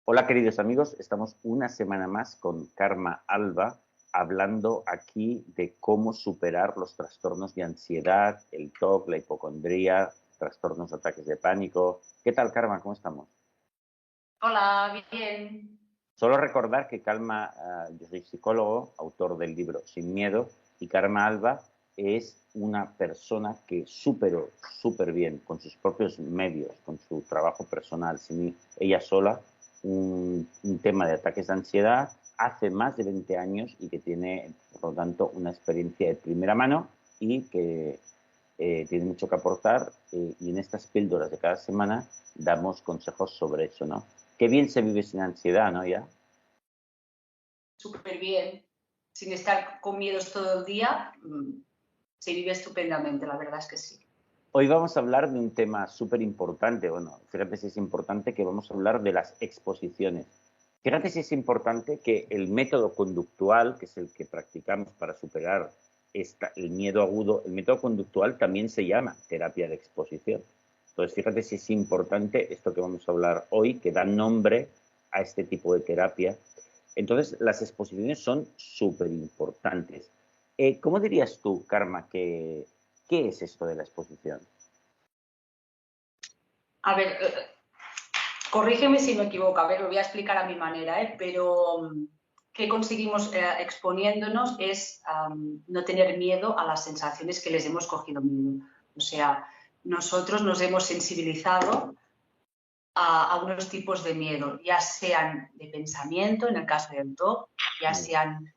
Hola queridos amigos, estamos una semana más con Karma Alba hablando aquí de cómo superar los trastornos de ansiedad, el TOC, la hipocondría, trastornos de ataques de pánico. ¿Qué tal, Karma? ¿Cómo estamos? Hola, bien. Solo recordar que yo soy psicólogo, autor del libro Sin Miedo, y Karma Alba es una persona que superó súper bien con sus propios medios, con su trabajo personal, sin ella sola, un tema de ataques de ansiedad hace más de 20 años y que tiene, por lo tanto, una experiencia de primera mano y que tiene mucho que aportar y en estas píldoras de cada semana damos consejos sobre eso, ¿no? Qué bien se vive sin ansiedad, ¿no? Ya. Súper bien. Sin estar con miedos todo el día, se vive estupendamente, la verdad es que sí. Hoy vamos a hablar de un tema súper importante. Bueno, fíjate si es importante que vamos a hablar de las exposiciones. Fíjate si es importante que el método conductual, que es el que practicamos para superar el miedo agudo, el método conductual también se llama terapia de exposición. Entonces, fíjate si es importante esto que vamos a hablar hoy, que da nombre a este tipo de terapia. Entonces, las exposiciones son súper importantes. ¿Cómo dirías tú, Karma, qué es esto de la exposición? A ver, corrígeme si me equivoco, a ver, lo voy a explicar a mi manera, pero ¿qué conseguimos exponiéndonos? Es no tener miedo a las sensaciones que les hemos cogido miedo. O sea, nosotros nos hemos sensibilizado a unos tipos de miedo, ya sean de pensamiento, en el caso del TOC, ya sean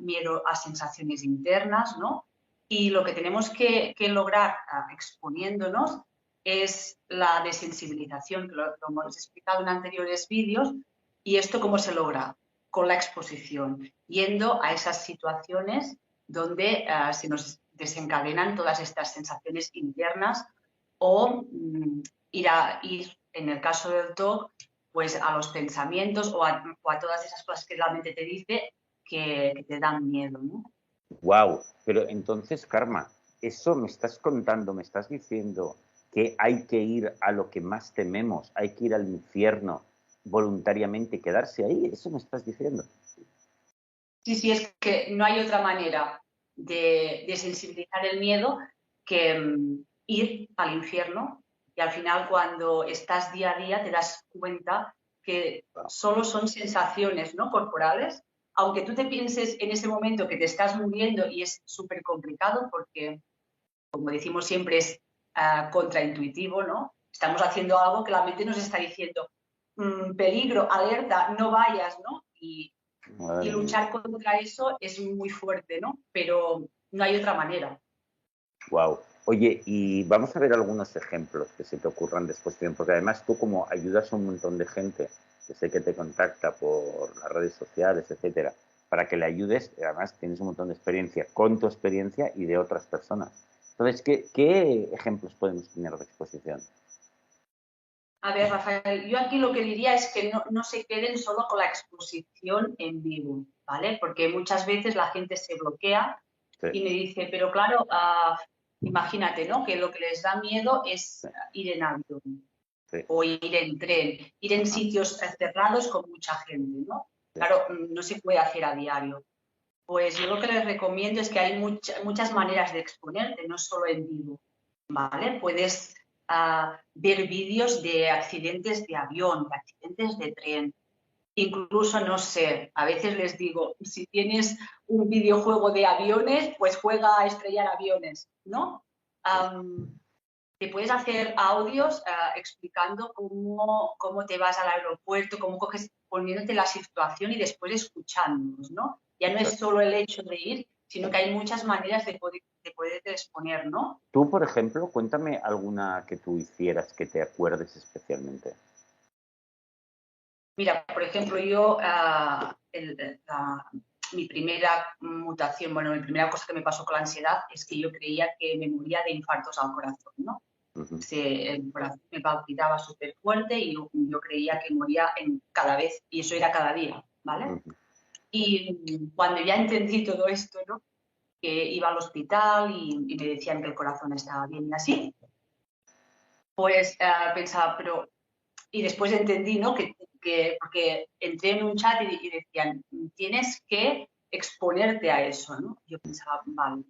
miedo a sensaciones internas, ¿no? Y lo que tenemos que lograr exponiéndonos es la desensibilización, que lo hemos explicado en anteriores vídeos, y esto cómo se logra con la exposición, yendo a esas situaciones donde se nos desencadenan todas estas sensaciones internas o ir en el caso del TOC, pues a los pensamientos o a todas esas cosas que la mente te dice que te dan miedo, ¿no? Wow, pero entonces, Karma, eso me estás contando, me estás diciendo que hay que ir a lo que más tememos, hay que ir al infierno voluntariamente, quedarse ahí, eso me estás diciendo. Sí, sí, es que no hay otra manera de sensibilizar el miedo que ir al infierno y al final cuando estás día a día te das cuenta que Wow. solo son sensaciones, ¿no?, corporales, aunque tú te pienses en ese momento que te estás muriendo y es súper complicado porque, como decimos siempre, es contraintuitivo, ¿no? Estamos haciendo algo que la mente nos está diciendo, peligro, alerta, no vayas, ¿no? Y Madre mía. luchar contra eso es muy fuerte, ¿no? Pero no hay otra manera. Wow. Oye, y vamos a ver algunos ejemplos que se te ocurran después de tiempo, porque además tú como ayudas a un montón de gente que sé que te contacta por las redes sociales, etcétera, para que le ayudes, y además tienes un montón de experiencia con tu experiencia y de otras personas. Entonces, ¿qué ejemplos podemos tener de exposición? A ver, Rafael, yo aquí lo que diría es que no se queden solo con la exposición en vivo, ¿vale? Porque muchas veces la gente se bloquea Sí, y me dice, pero claro, imagínate, ¿no?, que lo que les da miedo es sí, ir en avión sí. o ir en tren, ir en Ajá, sitios cerrados con mucha gente, ¿no? sí. Claro, no se puede hacer a diario. Pues yo lo que les recomiendo es que hay muchas maneras de exponerte, no solo en vivo, ¿vale? Puedes ver vídeos de accidentes de avión, de accidentes de tren. Incluso, no sé, a veces les digo, si tienes un videojuego de aviones, pues juega a estrellar aviones, ¿no? Te puedes hacer audios explicando cómo te vas al aeropuerto, cómo coges, poniéndote la situación y después escuchándonos, ¿no? Ya no es Exacto. solo el hecho de ir, sino que hay muchas maneras de poder exponer, ¿no? Tú, por ejemplo, cuéntame alguna que tú hicieras que te acuerdes especialmente. Mira, por ejemplo, yo, mi primera mutación, bueno, la primera cosa que me pasó con la ansiedad es que yo creía que me moría de infartos al corazón, ¿no? Ujú, El corazón me palpitaba súper fuerte y yo creía que moría cada vez, y eso era cada día, ¿vale? ujú. Y cuando ya entendí todo esto, ¿no?, que iba al hospital y me decían que el corazón estaba bien y así, pues pensaba, pero... Y después entendí, ¿no?, que porque entré en un chat y decían, tienes que exponerte a eso, ¿no? Yo pensaba, vale,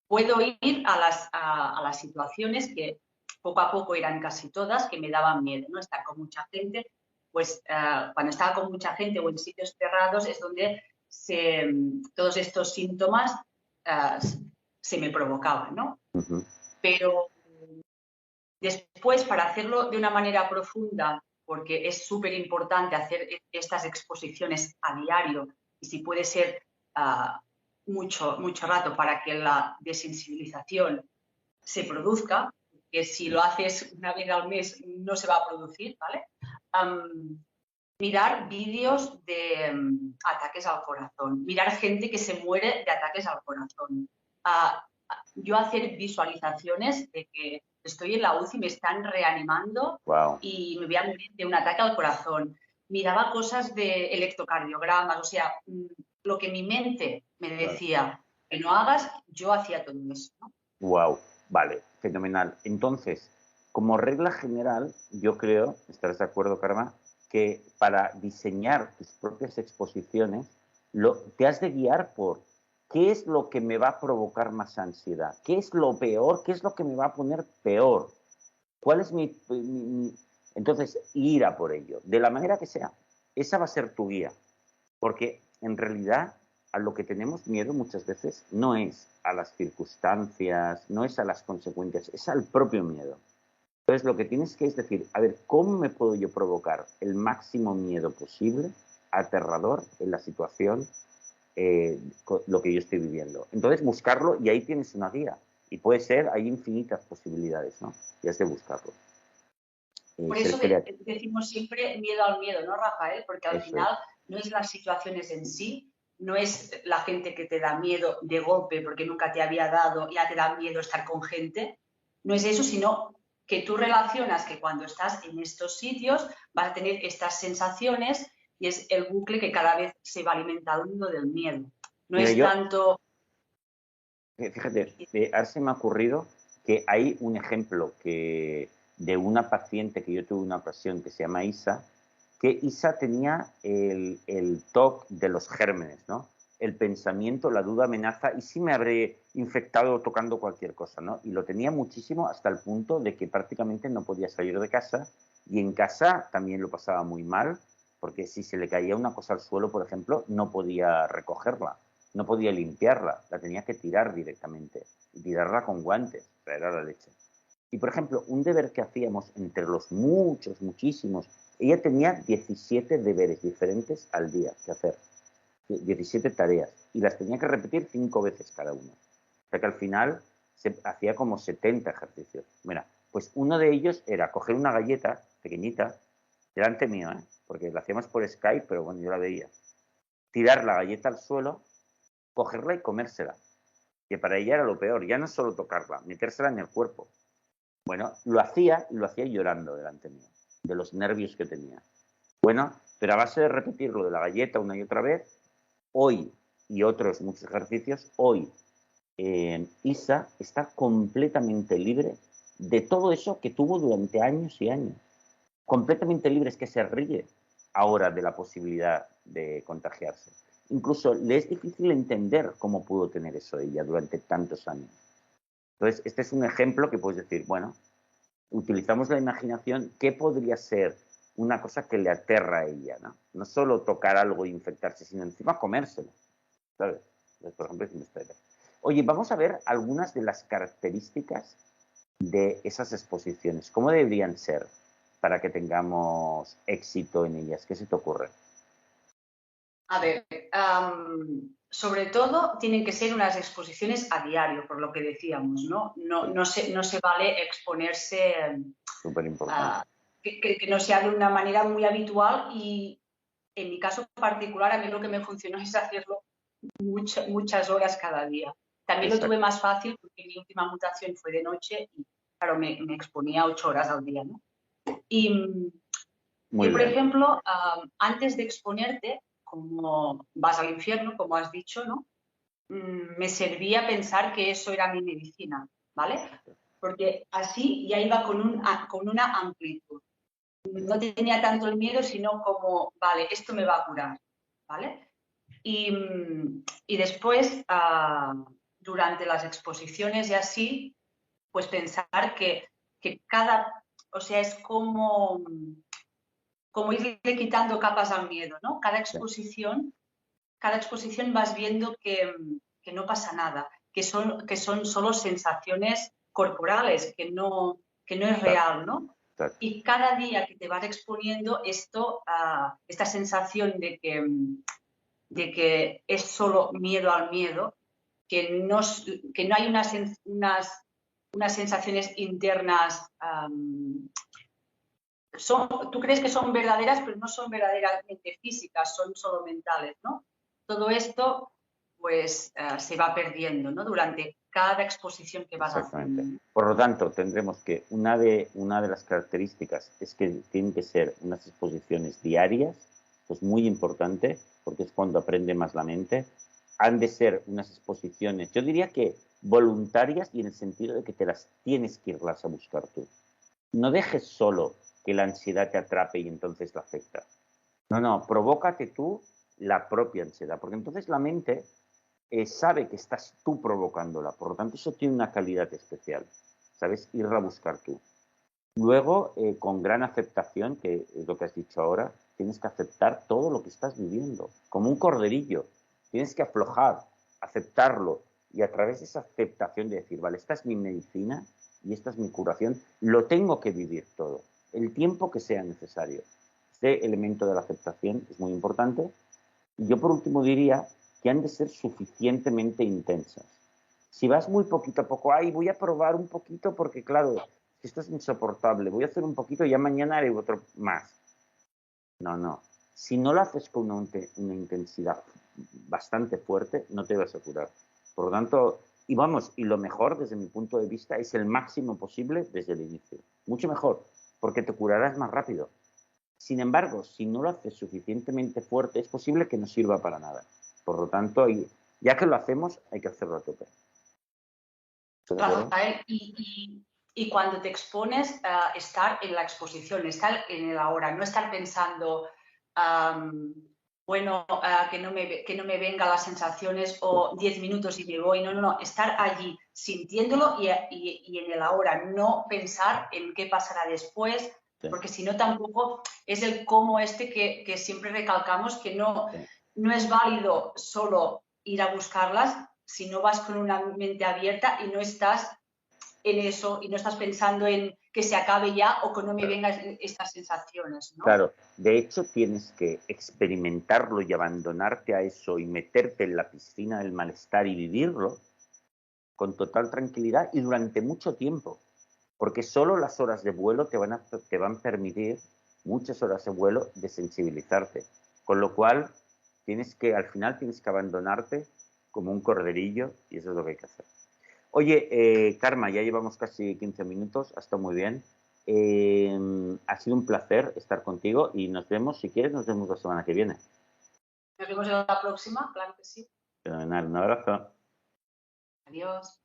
puedo ir a las situaciones que poco a poco eran casi todas, que me daban miedo, ¿no? Estar con mucha gente, pues cuando estaba con mucha gente o en sitios cerrados es donde todos estos síntomas se me provocaban, ¿no? Pero después, para hacerlo de una manera profunda, porque es súper importante hacer estas exposiciones a diario y si puede ser mucho rato para que la desensibilización se produzca, que si lo haces una vez al mes no se va a producir, ¿vale? Mirar vídeos de ataques al corazón, mirar gente que se muere de ataques al corazón. Yo hacer visualizaciones de que estoy en la UCI, me están reanimando y me voy a morir de un ataque al corazón. Miraba cosas de electrocardiogramas, o sea, lo que mi mente me decía que no hagas, yo hacía todo eso, ¿no? Wow, vale, fenomenal. Entonces, como regla general, yo creo, estarás de acuerdo, Karma, que para diseñar tus propias exposiciones, te has de guiar por qué es lo que me va a provocar más ansiedad, qué es lo peor, qué es lo que me va a poner peor, cuál es Entonces, ir a por ello, de la manera que sea. Esa va a ser tu guía, porque en realidad a lo que tenemos miedo muchas veces no es a las circunstancias, no es a las consecuencias, es al propio miedo. Entonces, lo que tienes que es decir, a ver, ¿cómo me puedo yo provocar el máximo miedo posible, aterrador, en la situación, lo que yo estoy viviendo? Entonces, buscarlo y ahí tienes una guía. Y puede ser, hay infinitas posibilidades, ¿no? Y has de buscarlo. Por eso decimos siempre miedo al miedo, ¿no, Rafael? Porque al final no es las situaciones en sí, no es la gente que te da miedo de golpe porque nunca te había dado, ya te da miedo estar con gente. No es eso, sino que tú relacionas que cuando estás en estos sitios vas a tener estas sensaciones y es el bucle que cada vez se va alimentando del miedo. No es tanto... Fíjate, ahora se me ha ocurrido que hay un ejemplo de una paciente que yo tuve una ocasión que se llama Isa, que Isa tenía el TOC de los gérmenes, ¿no? El pensamiento, la duda, amenaza, y sí me habré infectado tocando cualquier cosa, ¿no? Y lo tenía muchísimo hasta el punto de que prácticamente no podía salir de casa, y en casa también lo pasaba muy mal, porque si se le caía una cosa al suelo, por ejemplo, no podía recogerla, no podía limpiarla, la tenía que tirar directamente, y tirarla con guantes, o sea, era la leche. Y, por ejemplo, un deber que hacíamos entre los muchísimos, ella tenía 17 deberes diferentes al día que hacer, 17 tareas, y las tenía que repetir 5 veces cada una. O sea que al final se hacía como 70 ejercicios. Mira, pues uno de ellos era coger una galleta pequeñita, delante mío, porque la hacíamos por Skype, pero bueno, yo la veía, tirar la galleta al suelo, cogerla y comérsela, que para ella era lo peor, ya no solo tocarla, metérsela en el cuerpo. Bueno, lo hacía y lo hacía llorando delante mío, de los nervios que tenía. Bueno, pero a base de repetir lo de la galleta una y otra vez, hoy y otros muchos ejercicios, hoy Isa está completamente libre de todo eso que tuvo durante años y años. Completamente libre, es que se ríe ahora de la posibilidad de contagiarse. Incluso le es difícil entender cómo pudo tener eso ella durante tantos años. Entonces, este es un ejemplo que puedes decir, bueno, utilizamos la imaginación, ¿qué podría ser una cosa que le aterra a ella? No solo tocar algo e infectarse, sino encima comérselo, ¿sabes? Por ejemplo, oye, vamos a ver algunas de las características de esas exposiciones. ¿Cómo deberían ser para que tengamos éxito en ellas? ¿Qué se te ocurre? A ver, sobre todo tienen que ser unas exposiciones a diario, por lo que decíamos, ¿no? No se vale exponerse que no sea de una manera muy habitual y en mi caso particular a mí lo que me funcionó es hacerlo muchas horas cada día. También lo tuve más fácil porque mi última mutación fue de noche y claro, me exponía 8 horas al día, ¿no? Y yo, por ejemplo, antes de exponerte, como vas al infierno, como has dicho, ¿no? Me servía pensar que eso era mi medicina, ¿vale? Porque así ya iba con una amplitud. no tenía tanto el miedo, sino como, vale, esto me va a curar, ¿vale? Y después, durante las exposiciones y así, pues pensar que cada, o sea, es como irle quitando capas al miedo, ¿no? Cada exposición vas viendo que no pasa nada, que son solo sensaciones corporales, que no es real, ¿no? Exacto. Y cada día que te vas exponiendo esta sensación de que es solo miedo al miedo, que no hay unas sensaciones internas. Tú crees que son verdaderas, pero no son verdaderamente físicas, son solo mentales, ¿no? Todo esto, pues, se va perdiendo, ¿no? Durante cada exposición que vas Exactamente. haciendo. Por lo tanto, tendremos que una de las características es que tienen que ser unas exposiciones diarias, pues muy importante, porque es cuando aprende más la mente. Han de ser unas exposiciones, yo diría que voluntarias y en el sentido de que te las tienes que irlas a buscar tú. No dejes solo que la ansiedad te atrape y entonces la afecta. No, no, provócate tú la propia ansiedad, porque entonces la mente sabe que estás tú provocándola, por lo tanto eso tiene una calidad especial, ¿sabes? Irla a buscar tú. Luego, con gran aceptación, que es lo que has dicho ahora, tienes que aceptar todo lo que estás viviendo, como un corderillo. Tienes que aflojar, aceptarlo, y a través de esa aceptación de decir, vale, esta es mi medicina y esta es mi curación, lo tengo que vivir todo, el tiempo que sea necesario. Este elemento de la aceptación es muy importante. Y yo por último diría que han de ser suficientemente intensas. Si vas muy poquito a poco, ay, voy a probar un poquito porque claro, esto es insoportable, voy a hacer un poquito y ya mañana haré otro más. No, no. Si no lo haces con una intensidad bastante fuerte, no te vas a curar. Por lo tanto, y vamos, y lo mejor desde mi punto de vista es el máximo posible desde el inicio. Mucho mejor, porque te curarás más rápido. Sin embargo, si no lo haces suficientemente fuerte, es posible que no sirva para nada. Por lo tanto, ya que lo hacemos, hay que hacerlo a tope. ¿Estás de acuerdo? Rafael, y cuando te expones, estar en la exposición, estar en el ahora, no estar pensando, bueno, que no me vengan las sensaciones o 10 minutos y me voy. No, no, no, estar allí sintiéndolo y en el ahora, no pensar en qué pasará después, Sí, porque si no tampoco es el cómo que siempre recalcamos que sí. no es válido solo ir a buscarlas, si no vas con una mente abierta y no estás en eso y no estás pensando en que se acabe ya o que no me Claro. vengan estas sensaciones, ¿no? Claro, de hecho tienes que experimentarlo y abandonarte a eso y meterte en la piscina del malestar y vivirlo con total tranquilidad y durante mucho tiempo, porque solo las horas de vuelo te van a permitir, muchas horas de vuelo, de sensibilizarte. Con lo cual, al final tienes que abandonarte como un corderillo y eso es lo que hay que hacer. Oye, Karma, ya llevamos casi 15 minutos, ha estado muy bien. Ha sido un placer estar contigo y nos vemos, si quieres, nos vemos la semana que viene. Nos vemos en la próxima, claro que sí. Fenomenal, un abrazo. Adiós.